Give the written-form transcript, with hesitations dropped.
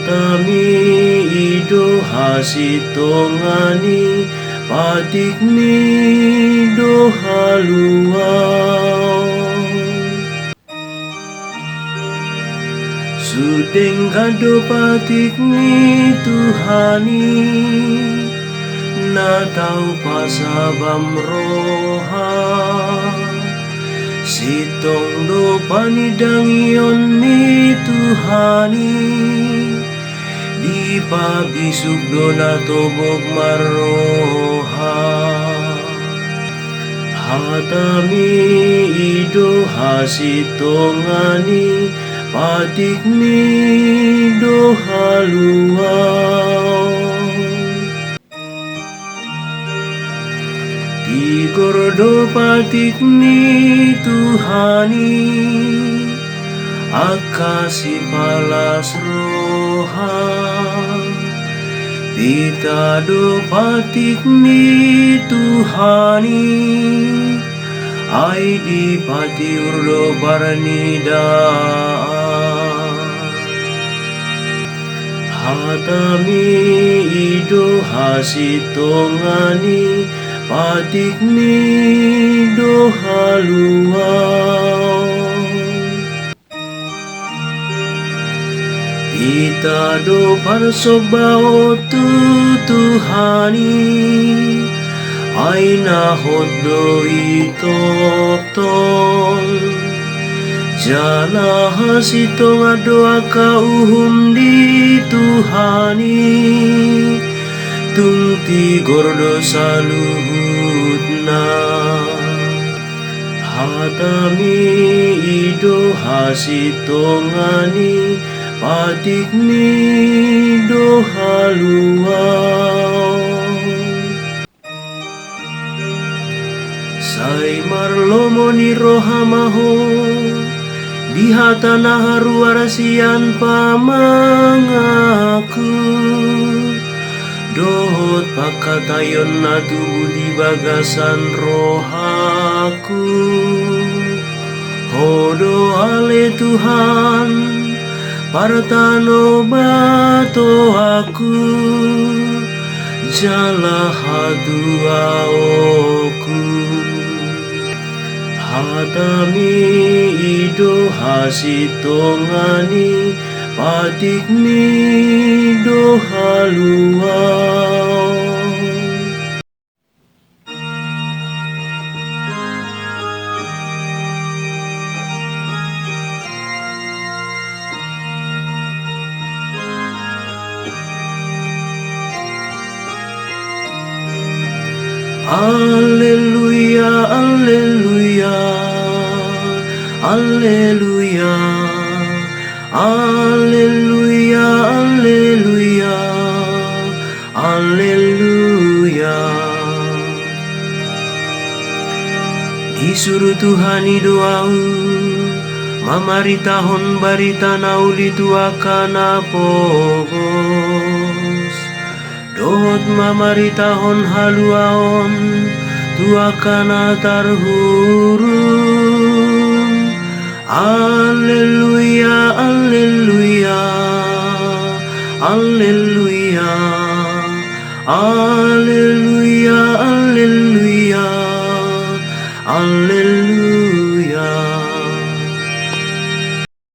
Hatami ido hasitongani patikmi do haluau. Sudeng kado patikmi Tuhani na tau pasabam roha. Sitong do panidangion ni Tuhani di pabisug do na tobog maroha. Hatami ido hasitongani patikmi do haluau. Tigordo patikmi Tuhani akasi palas roha. Pitado patikmi Tuhani ai di patiurdo baranidaan. Hatami ido hasitongani patikmi do haluau. Kita do parsobao tu Tuhani ay nahod do itotong. Jana hasitong adoa kauhum di Tuhani tungti gordo saluhut na. Hatami ido hasitongani patikmi do haluau. Say marlomoni rohamaho di hatana haruarasian pamangaku. Dohot pakatayon na tubuh di bagasan rohaku. Hodo ale Tuhan partano bato aku jala haduaoku. Hatami ido hasitongani patikmi do haluau. Alleluia, alleluia, alleluia, alleluia, alleluia, alleluia. Disuruh Tuhani doau, mamaritahon barita nauli tuakana pogos. Dohot mamaritahon haluaon tuakana tarhurun. Alleluia, alleluia, alleluia, alleluia, alleluia, alleluia.